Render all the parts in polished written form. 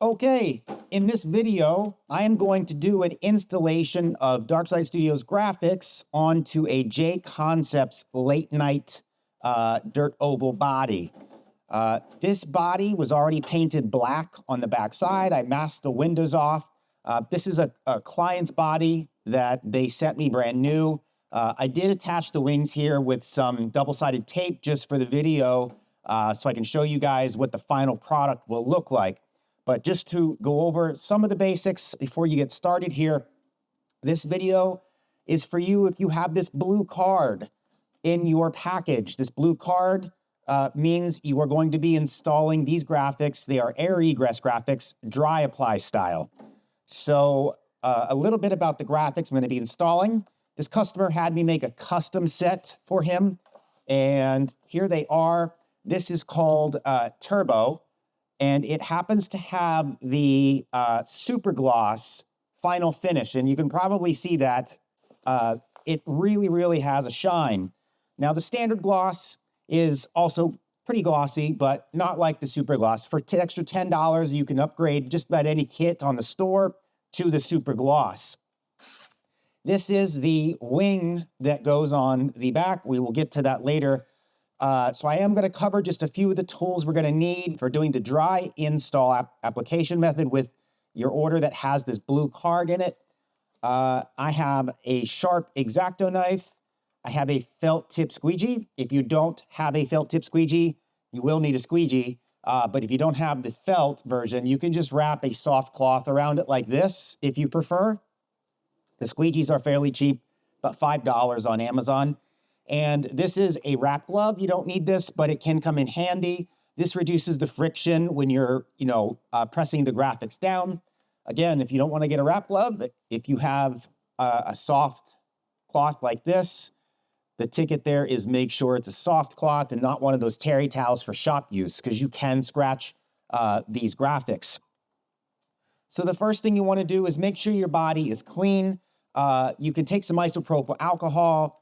Okay, in this video, I am going to do an installation of Darkside Studios graphics onto a JConcepts late night dirt oval body. This body was already painted black on the back side. I masked the windows off. This is a client's body that they sent me brand new. I did attach the wings here with some double-sided tape just for the video so I can show you guys what the final product will look like. But just to go over some of the basics before you get started here, this video is for you if you have this blue card in your package. This blue card means you are going to be installing these graphics. They are air egress graphics, dry apply style. So a little bit about the graphics I'm going to be installing. This customer had me make a custom set for him, and here they are. This is called Turbo. And it happens to have the super gloss final finish. And you can probably see that it really has a shine. Now, the standard gloss is also pretty glossy, but not like the super gloss. For extra $10, you can upgrade just about any kit on the store to the super gloss. This is the wing that goes on the back. We will get to that later. So I am going to cover just a few of the tools we're going to need for doing the dry install application method with your order that has this blue card in it. I have a sharp X-Acto knife. I have a felt tip squeegee. If you don't have a felt tip squeegee, you will need a squeegee. But if you don't have the felt version, you can just wrap a soft cloth around it like this if you prefer. The squeegees are fairly cheap, about $5 on Amazon. And this is a wrap glove. You don't need this, but it can come in handy. This reduces the friction when you're, pressing the graphics down. Again, if you don't want to get a wrap glove, if you have a soft cloth like this, the ticket there is make sure it's a soft cloth and not one of those terry towels for shop use, because you can scratch these graphics. So the first thing you want to do is make sure your body is clean. You can take some isopropyl alcohol,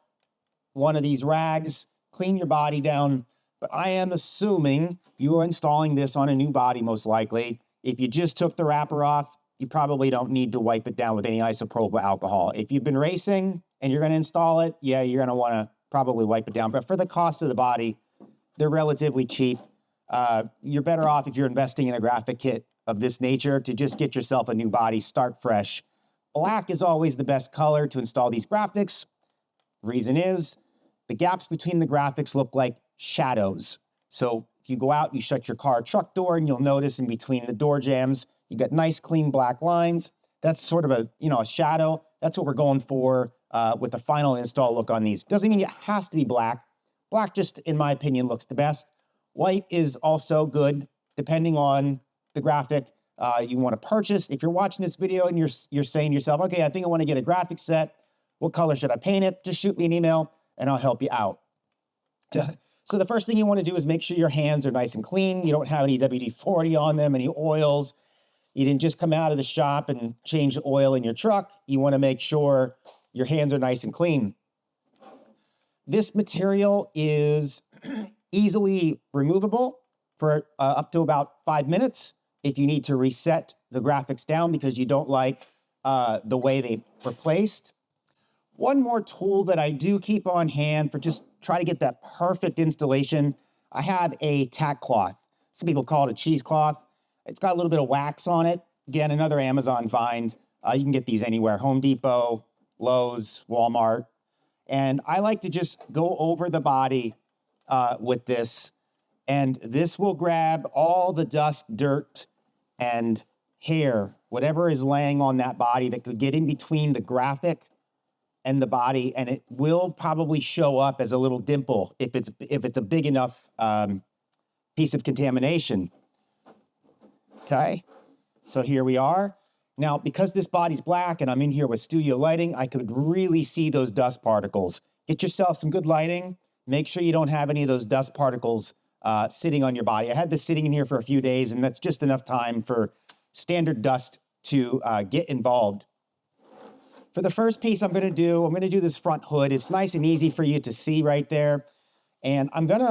one of these rags, clean your body down, but I am assuming you are installing this on a new body most likely. If you just took the wrapper off, you probably don't need to wipe it down with any isopropyl alcohol. If you've been racing and you're going to install it, yeah, you're going to want to probably wipe it down. But for the cost of the body, they're relatively cheap. You're better off if you're investing in a graphic kit of this nature to just get yourself a new body, start fresh. Black is always the best color to install these graphics. Reason is, the gaps between the graphics look like shadows. So if you go out, you shut your car truck door, and you'll notice in between the door jambs, you got nice, clean black lines. That's sort of a shadow. That's what we're going for with the final install look on these. Doesn't mean it has to be black. Black just, in my opinion, looks the best. White is also good, depending on the graphic you want to purchase. If you're watching this video and you're saying to yourself, okay, I think I want to get a graphic set. What color should I paint it? Just shoot me an email, and I'll help you out. So the first thing you want to do is make sure your hands are nice and clean. You don't have any WD-40 on them, any oils. You didn't just come out of the shop and change the oil in your truck. You want to make sure your hands are nice and clean. This material is easily removable for up to about 5 minutes if you need to reset the graphics down because you don't like the way they were placed. One more tool that I do keep on hand for just try to get that perfect installation, I have a tack cloth. Some people call it a cheesecloth. It's got a little bit of wax on it. Again, another Amazon find. You can get these anywhere, Home Depot, Lowe's, Walmart. And I like to just go over the body with this, and this will grab all the dust, dirt, and hair, whatever is laying on that body that could get in between the graphic and the body, and it will probably show up as a little dimple if it's a big enough piece of contamination. Okay, so here we are. Now, because this body's black and I'm in here with studio lighting, I could really see those dust particles. Get yourself some good lighting. Make sure you don't have any of those dust particles sitting on your body. I had this sitting in here for a few days, and that's just enough time for standard dust to get involved. For the first piece I'm going to do this front hood. It's nice and easy for you to see right there. And I'm going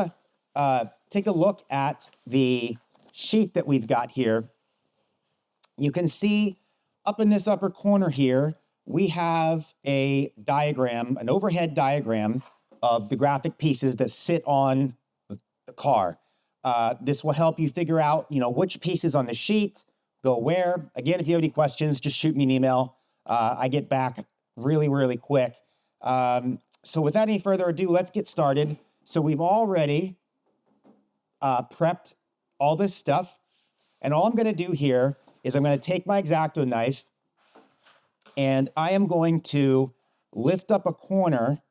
to take a look at the sheet that we've got here. You can see up in this upper corner here, we have a diagram, an overhead diagram of the graphic pieces that sit on the car. This will help you figure out, which pieces on the sheet go where. Again, if you have any questions, just shoot me an email. I get back really, really quick. So without any further ado, let's get started. So we've already prepped all this stuff. And all I'm going to do here is I'm going to take my X-Acto knife and I am going to lift up a corner.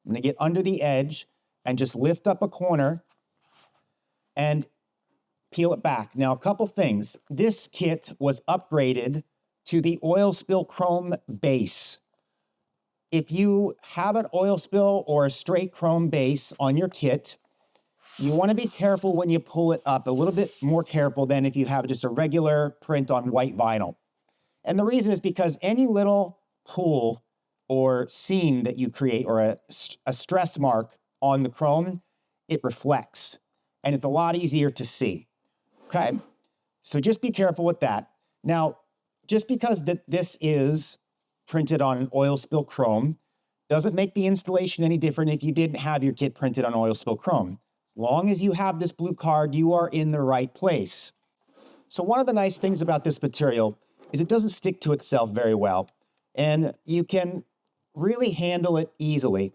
I'm going to get under the edge and just lift up a corner and peel it back. Now, a couple things. This kit was upgraded to the oil spill chrome base. If you have an oil spill or a straight chrome base on your kit, you want to be careful when you pull it up, a little bit more careful than if you have just a regular print on white vinyl. And the reason is because any little pull or seam that you create or a stress mark on the chrome, it reflects and it's a lot easier to see. Okay, so just be careful with that. Now, just because this is printed on an oil spill chrome doesn't make the installation any different if you didn't have your kit printed on oil spill chrome. As long as you have this blue card, you are in the right place. So one of the nice things about this material is it doesn't stick to itself very well, and you can really handle it easily.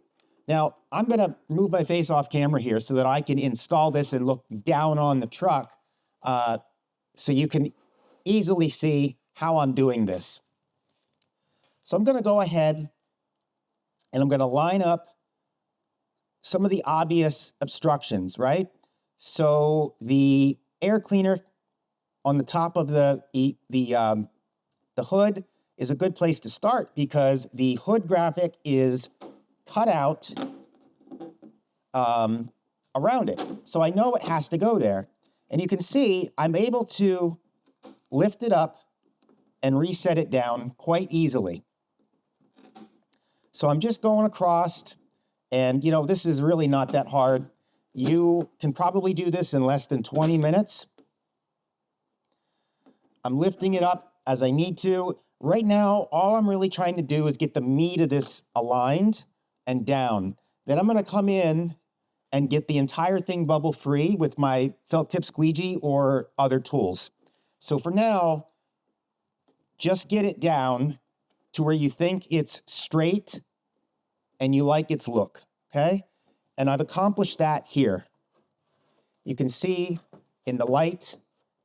Now, I'm going to move my face off camera here so that I can install this and look down on the truck so you can easily see how I'm doing this. So I'm going to go ahead and I'm going to line up some of the obvious obstructions, right? So the air cleaner on the top of the hood is a good place to start because the hood graphic is cut out around it. So I know it has to go there. And you can see I'm able to lift it up and reset it down quite easily. So I'm just going across, and this is really not that hard. You can probably do this in less than 20 minutes. I'm lifting it up as I need to. Right now, all I'm really trying to do is get the meat of this aligned and down. Then I'm going to come in and get the entire thing bubble free with my felt tip squeegee or other tools. So for now, just get it down to where you think it's straight and you like its look, okay? And I've accomplished that here. You can see in the light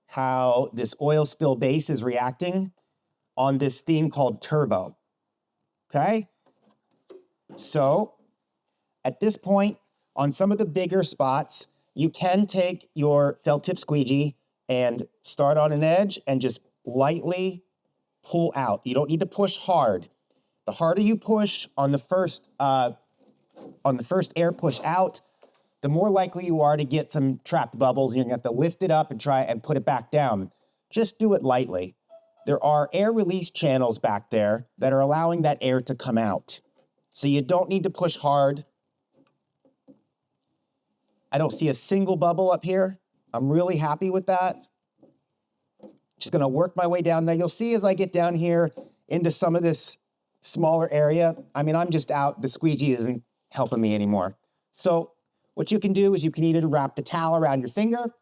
how this oil spill base is reacting on this theme called Turbo, okay? So at this point, on some of the bigger spots, you can take your felt tip squeegee and start on an edge and just lightly pull out. You don't need to push hard. The harder you push on the first air push out, the more likely you are to get some trapped bubbles. You're gonna have to lift it up and try and put it back down. Just do it lightly. There are air release channels back there that are allowing that air to come out. So you don't need to push hard. I don't see a single bubble up here. I'm really happy with that. Just gonna work my way down. Now you'll see as I get down here into some of this smaller area, I'm just out. The squeegee isn't helping me anymore. So what you can do is you can either wrap the towel around your finger,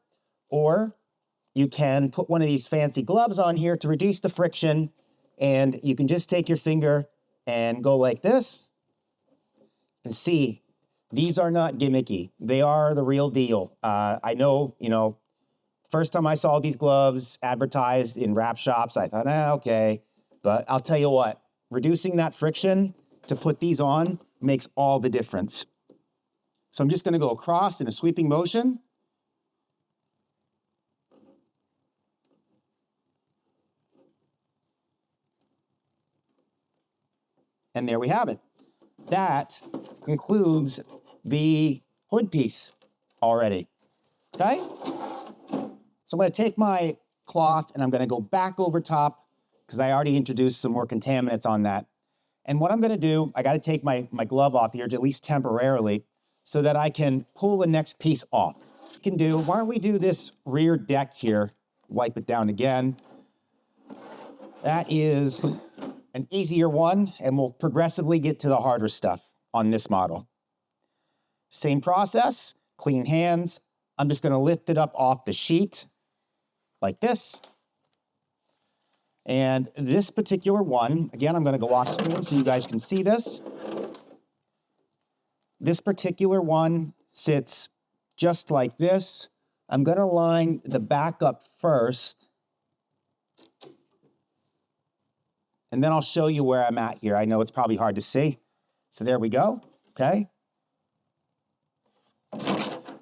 or you can put one of these fancy gloves on here to reduce the friction, and you can just take your finger and go like this and see. These are not gimmicky. They are the real deal. I know, first time I saw these gloves advertised in wrap shops, I thought, okay. But I'll tell you what, reducing that friction to put these on makes all the difference. So I'm just gonna go across in a sweeping motion. And there we have it. That concludes the hood piece already, okay? So I'm gonna take my cloth and I'm gonna go back over top because I already introduced some more contaminants on that. And what I'm gonna do, I gotta take my glove off here, at least temporarily, so that I can pull the next piece off. Why don't we do this rear deck here, wipe it down again. That is an easier one, and we'll progressively get to the harder stuff on this model. Same process, clean hands. I'm just gonna lift it up off the sheet like this. And this particular one, again, I'm gonna go off screen so you guys can see this. This particular one sits just like this. I'm gonna line the back up first, and then I'll show you where I'm at here. I know it's probably hard to see. So there we go, okay?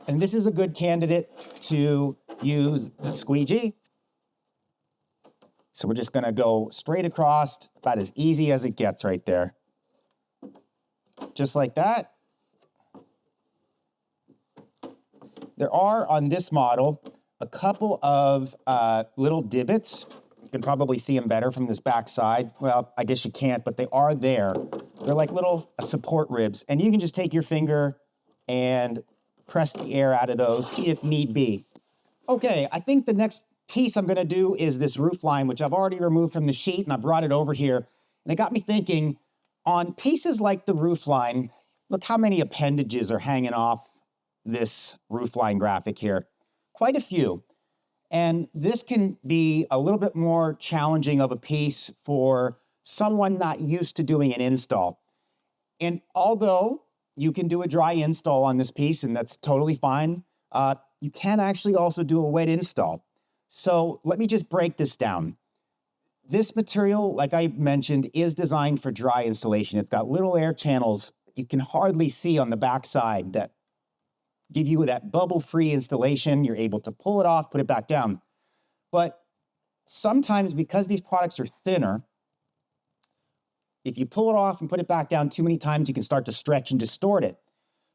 And this is a good candidate to use the squeegee. So we're just gonna go straight across. It's about as easy as it gets right there. Just like that. There are, on this model, a couple of little divots. You can probably see them better from this back side. Well, I guess you can't, but they are there. They're like little support ribs, and you can just take your finger and press the air out of those if need be. Okay, I think the next piece I'm gonna do is this roof line, which I've already removed from the sheet, and I brought it over here. And it got me thinking, on pieces like the roof line, look how many appendages are hanging off this roofline graphic here. Quite a few. And this can be a little bit more challenging of a piece for someone not used to doing an install. And although you can do a dry install on this piece, and that's totally fine, you can actually also do a wet install. So let me just break this down. This material, like I mentioned, is designed for dry installation. It's got little air channels you can hardly see on the backside that give you that bubble-free installation. You're able to pull it off, put it back down. But sometimes, because these products are thinner, if you pull it off and put it back down too many times, you can start to stretch and distort it.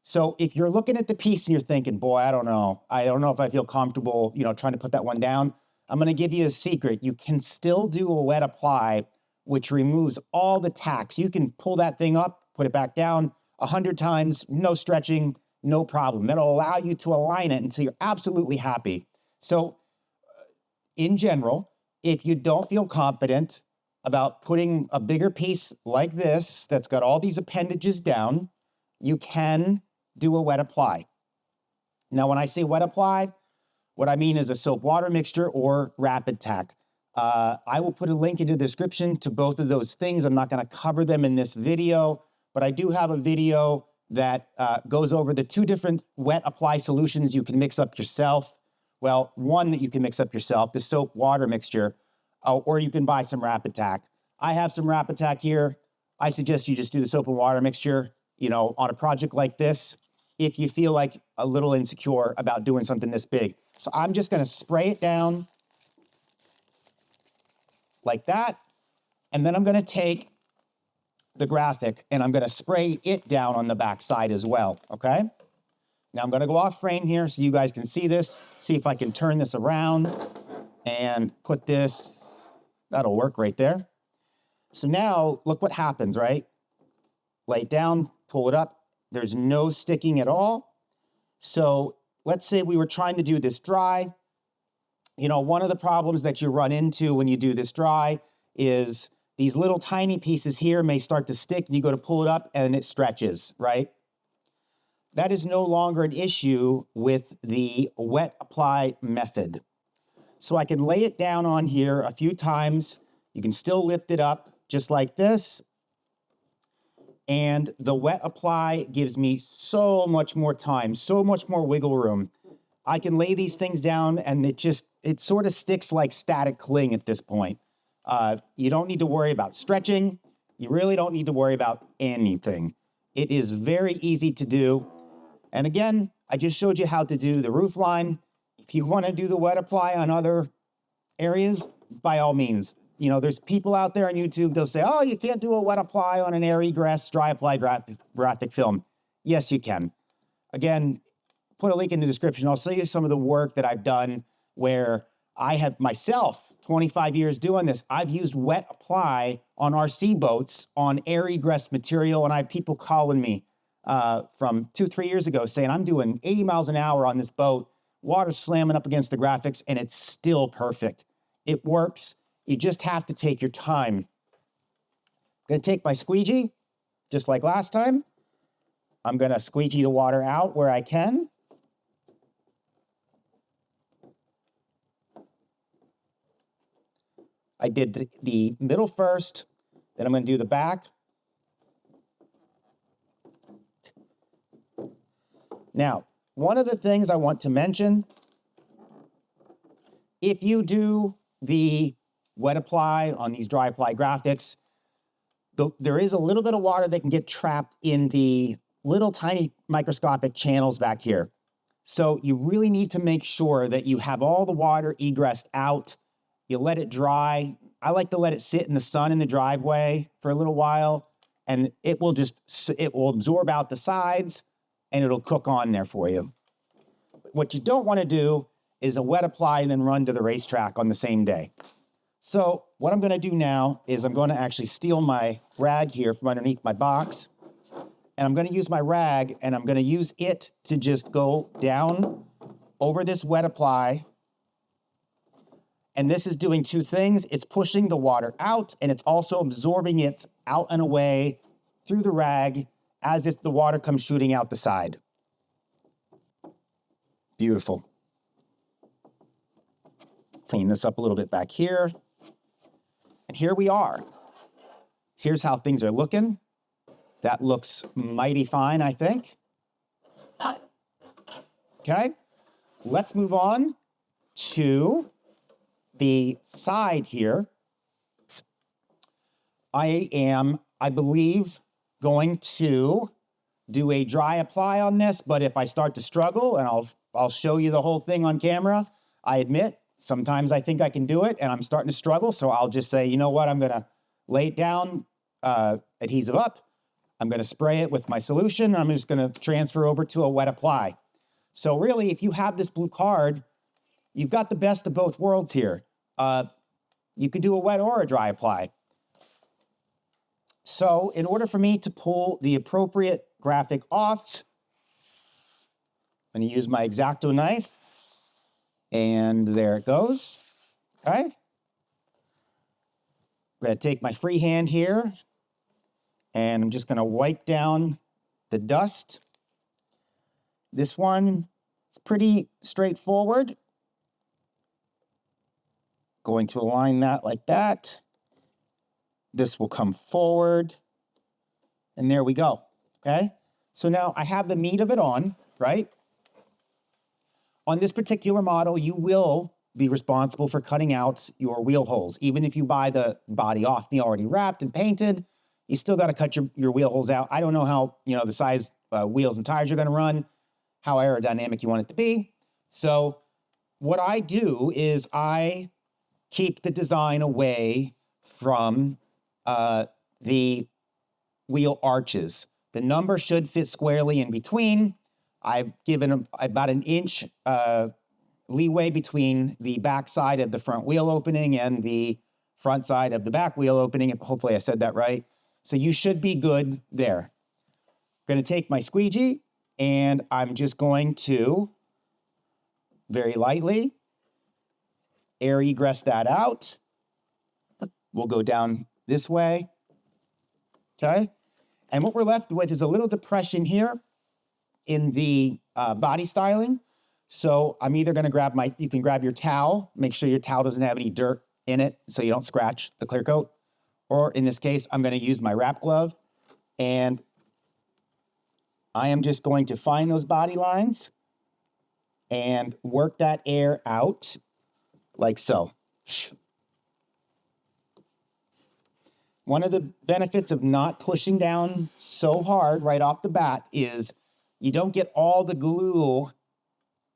So if you're looking at the piece and you're thinking, boy, I don't know if I feel comfortable, trying to put that one down, I'm gonna give you a secret. You can still do a wet apply, which removes all the tacks. You can pull that thing up, put it back down 100 times, no stretching, no problem. That'll allow you to align it until you're absolutely happy. So in general, if you don't feel confident about putting a bigger piece like this that's got all these appendages down, you can do a wet apply. Now, when I say wet apply, what I mean is a soap water mixture or rapid tack. I will put a link in the description to both of those things. I'm not going to cover them in this video, but I do have a video that goes over the two different wet apply solutions you can mix up yourself. Well, one that you can mix up yourself, the soap water mixture, or you can buy some rapid tack. I have some rapid tack here. I suggest you just do the soap and water mixture, on a project like this, if you feel like a little insecure about doing something this big. So I'm just gonna spray it down like that. And then I'm gonna take the graphic and I'm gonna spray it down on the back side as well, okay? Now I'm gonna go off frame here so you guys can see this, see if I can turn this around and put this, that'll work right there. So now look what happens, right? Lay it down, pull it up. There's no sticking at all. So let's say we were trying to do this dry. One of the problems that you run into when you do this dry is these little tiny pieces here may start to stick and you go to pull it up and it stretches, right? That is no longer an issue with the wet apply method. So I can lay it down on here a few times. You can still lift it up just like this. And the wet apply gives me so much more time, so much more wiggle room. I can lay these things down and it sort of sticks like static cling at this point. You don't need to worry about stretching. You really don't need to worry about anything. It is very easy to do. And again, I just showed you how to do the roof line. If you want to do the wet apply on other areas, by all means. There's people out there on YouTube, they'll say, oh, you can't do a wet apply on an air egress dry apply graphic film. Yes, you can. Again, put a link in the description. I'll show you some of the work that I've done where I have myself 25 years doing this. I've used wet apply on RC boats on air egress material, and I have people calling me from 2-3 years ago saying, I'm doing 80 miles an hour on this boat, water slamming up against the graphics, and it's still perfect. It works. You just have to take your time. I'm gonna take my squeegee, just like last time. I'm gonna squeegee the water out where I can. I did the middle first, then I'm gonna do the back. Now, one of the things I want to mention, if you do the wet apply on these dry apply graphics, there is a little bit of water that can get trapped in the little tiny microscopic channels back here. So you really need to make sure that you have all the water egressed out. You let it dry. I like to let it sit in the sun in the driveway for a little while, and it will absorb out the sides and it'll cook on there for you. What you don't want to do is a wet apply and then run to the racetrack on the same day. So what I'm going to do now is I'm going to actually steal my rag here from underneath my box, and I'm going to use my rag, and I'm going to use it to just go down over this wet apply. And this is doing two things. It's pushing the water out, and it's also absorbing it out and away through the rag as the water comes shooting out the side. Beautiful. Clean this up a little bit back here. And here we are. Here's how things are looking. That looks mighty fine, I think. Okay, let's move on to the side here. I believe, going to do a dry apply on this, but if I start to struggle, and I'll show you the whole thing on camera, I admit, sometimes I think I can do it and I'm starting to struggle, so I'll just say, you know what, I'm gonna lay it down, adhesive up, I'm gonna spray it with my solution, and I'm just gonna transfer over to a wet apply. So really, if you have this blue card, you've got the best of both worlds here. You could do a wet or a dry apply. So in order for me to pull the appropriate graphic off, I'm going to use my X-Acto knife, and there it goes. Okay. I'm going to take my free hand here, and I'm just going to wipe down the dust. This one is pretty straightforward. Going to align that like that. This will come forward, and there we go, okay? So now I have the meat of it on, right? On this particular model, you will be responsible for cutting out your wheel holes. Even if you buy the body off me already wrapped and painted, you still got to cut your wheel holes out. I don't know how, the size wheels and tires you're going to run, how aerodynamic you want it to be. So what I do is I keep the design away from the wheel arches. The number should fit squarely in between. I've given about an inch leeway between the back side of the front wheel opening and the front side of the back wheel opening. Hopefully I said that right. So you should be good there. I'm going to take my squeegee, and I'm just going to very lightly air egress that out. We'll go down this way, okay? And what we're left with is a little depression here in the body styling. So I'm either gonna you can grab your towel, make sure your towel doesn't have any dirt in it so you don't scratch the clear coat. Or in this case, I'm gonna use my wrap glove, and I am just going to find those body lines and work that air out like so. One of the benefits of not pushing down so hard right off the bat is you don't get all the glue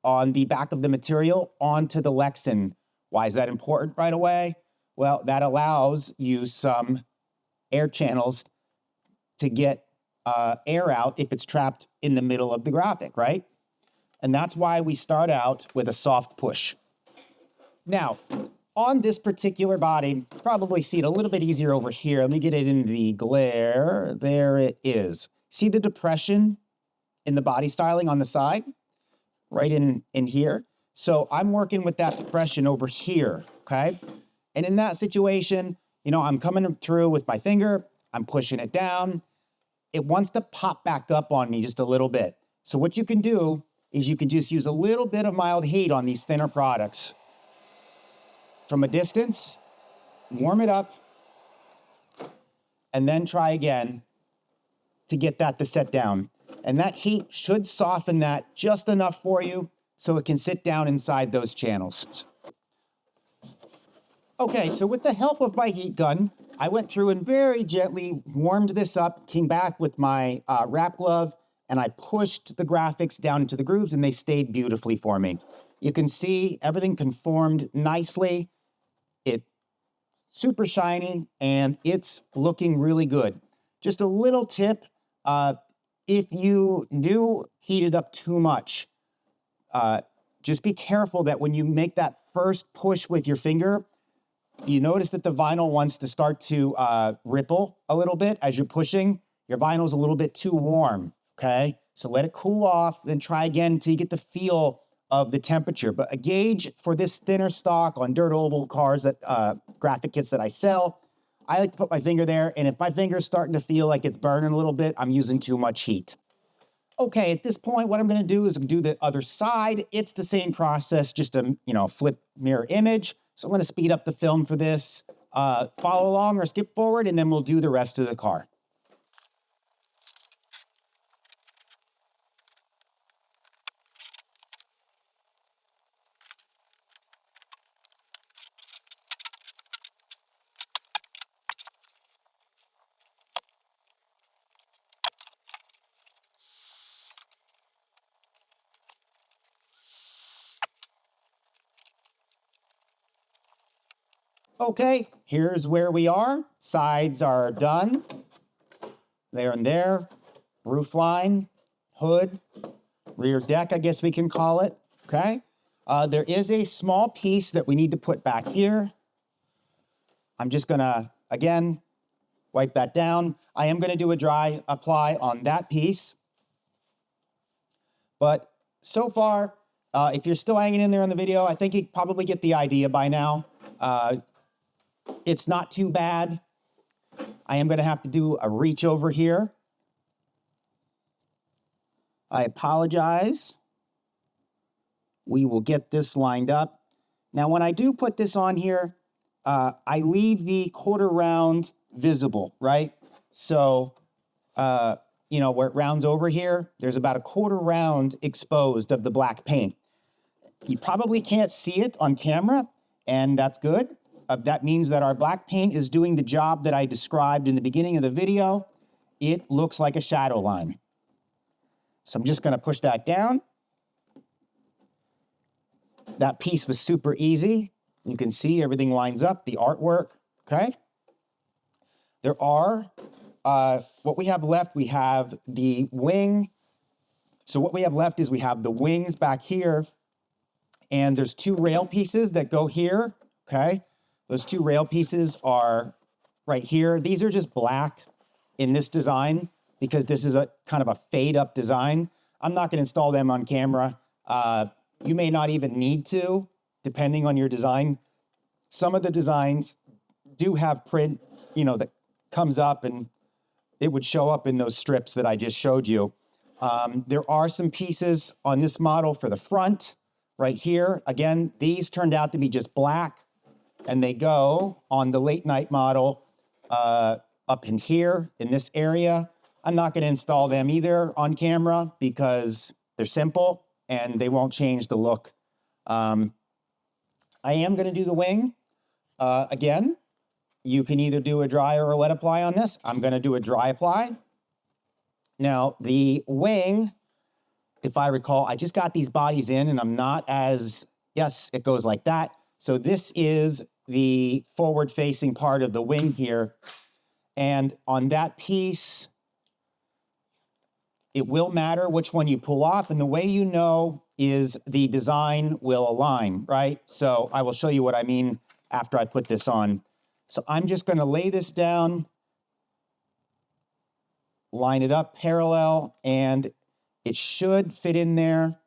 on the back of the material onto the Lexan. Why is that important right away? Well, that allows you some air channels to get air out if it's trapped in the middle of the graphic, right? And that's why we start out with a soft push. Now, on this particular body, probably see it a little bit easier over here. Let me get it in the glare. There it is. See the depression in the body styling on the side? Right in here. So I'm working with that depression over here, okay? And in that situation, you know, I'm coming through with my finger, I'm pushing it down. It wants to pop back up on me just a little bit. So what you can do is you can just use a little bit of mild heat on these thinner products. From a distance, warm it up, and then try again to get that to set down. And that heat should soften that just enough for you so it can sit down inside those channels. Okay, so with the help of my heat gun, I went through and very gently warmed this up, came back with my wrap glove, and I pushed the graphics down into the grooves and they stayed beautifully for me. You can see everything conformed nicely. It's super shiny and it's looking really good. Just a little tip, if you do heat it up too much, just be careful that when you make that first push with your finger, you notice that the vinyl wants to start to ripple a little bit as you're pushing. Your vinyl's a little bit too warm, okay? So let it cool off, then try again until you get the feel of the temperature. But a gauge for this thinner stock on Dirt Oval cars, that graphic kits that I sell, I like to put my finger there, and if my finger's starting to feel like it's burning a little bit, I'm using too much heat. Okay, at this point, what I'm gonna do is do the other side. It's the same process, just a flip mirror image. So I'm gonna speed up the film for this. Follow along or skip forward, and then we'll do the rest of the car. Okay, here's where we are. Sides are done. There and there. Roof line, hood, rear deck, I guess we can call it. Okay. There is a small piece that we need to put back here. I'm just gonna, again, wipe that down. I am gonna do a dry apply on that piece. But so far, if you're still hanging in there on the video, I think you probably get the idea by now. It's not too bad. I am going to have to do a reach over here. I apologize. We will get this lined up. Now, when I do put this on here, I leave the quarter round visible, right? So, where it rounds over here, there's about a quarter round exposed of the black paint. You probably can't see it on camera, and that's good. That means that our black paint is doing the job that I described in the beginning of the video. It looks like a shadow line. So I'm just going to push that down. That piece was super easy. You can see everything lines up, the artwork, okay? There are, what we have left, we have the wing. So what we have left is we have the wings back here, and there's two rail pieces that go here, okay? Those two rail pieces are right here. These are just black in this design because this is a kind of a fade up design. I'm not going to install them on camera. You may not even need to, depending on your design. Some of the designs do have print, that comes up and it would show up in those strips that I just showed you. There are some pieces on this model for the front right here. Again, these turned out to be just black. And they go on the late night model up in here, in this area. I'm not going to install them either on camera because they're simple and they won't change the look. I am going to do the wing. Again, you can either do a dry or a wet apply on this. I'm going to do a dry apply. Now, the wing, if I recall, I just got these bodies in and I'm not as, yes, it goes like that. So this is the forward-facing part of the wing here. And on that piece, it will matter which one you pull off. And the way you know is the design will align, right? So I will show you what I mean after I put this on. So I'm just going to lay this down, line it up parallel, and it should fit in there.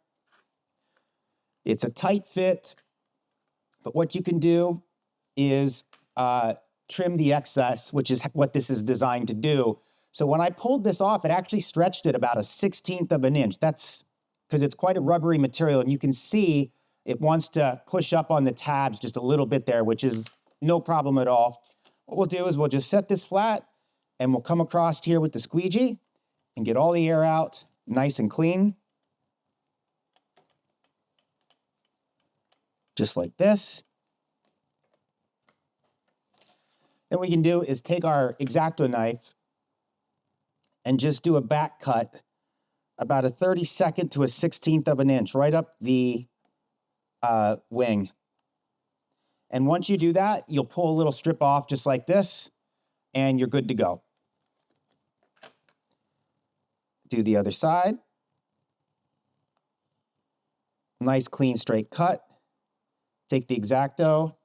It's a tight fit, but what you can do is trim the excess, which is what this is designed to do. So when I pulled this off, it actually stretched it about 1/16 of an inch. That's because it's quite a rubbery material, and you can see it wants to push up on the tabs just a little bit there, which is no problem at all. What we'll do is we'll just set this flat, and we'll come across here with the squeegee and get all the air out nice and clean. Just like this. Then what we can do is take our X-Acto knife and just do a back cut about 1/32 to 1/16 of an inch right up the wing. And once you do that, you'll pull a little strip off just like this, and you're good to go. Do the other side. Nice, clean, straight cut. Take the X-Acto,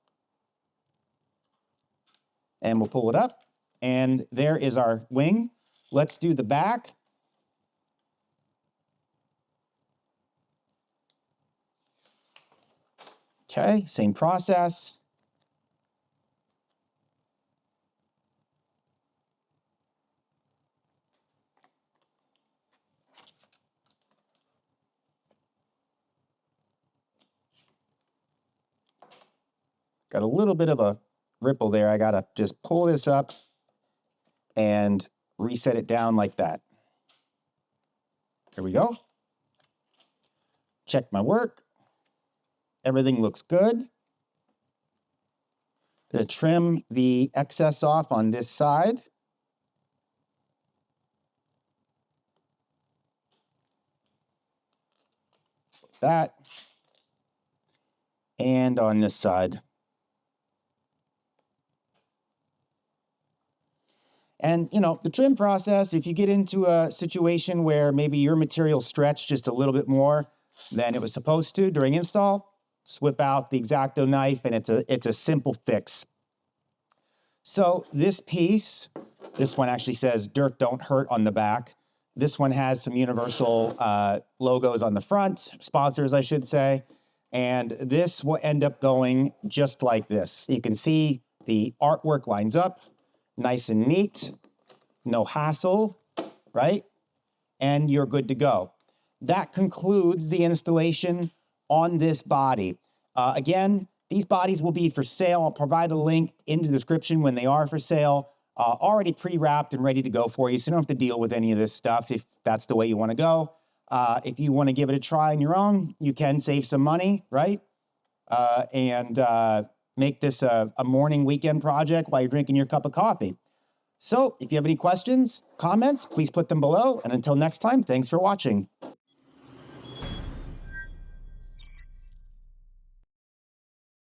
and we'll pull it up. And there is our wing. Let's do the back. Okay, same process. Got a little bit of a ripple there. I gotta just pull this up and reset it down like that. There we go. Check my work. Everything looks good. Gonna trim the excess off on this side. Just like that. And on this side. And, you know, the trim process, if you get into a situation where maybe your material stretched just a little bit more than it was supposed to during install, just whip out the X-Acto knife, and it's a simple fix. So this piece, this one actually says "Dirt Don't Hurt" on the back. This one has some Universal logos on the front, sponsors, I should say. And this will end up going just like this. You can see the artwork lines up. Nice and neat, no hassle, right? And you're good to go. That concludes the installation on this body. Again, these bodies will be for sale. I'll provide a link in the description when they are for sale, already pre-wrapped and ready to go for you. So you don't have to deal with any of this stuff if that's the way you want to go. If you want to give it a try on your own, you can save some money, right? And make this a morning weekend project while you're drinking your cup of coffee. So if you have any questions, comments, please put them below. And until next time, thanks for watching.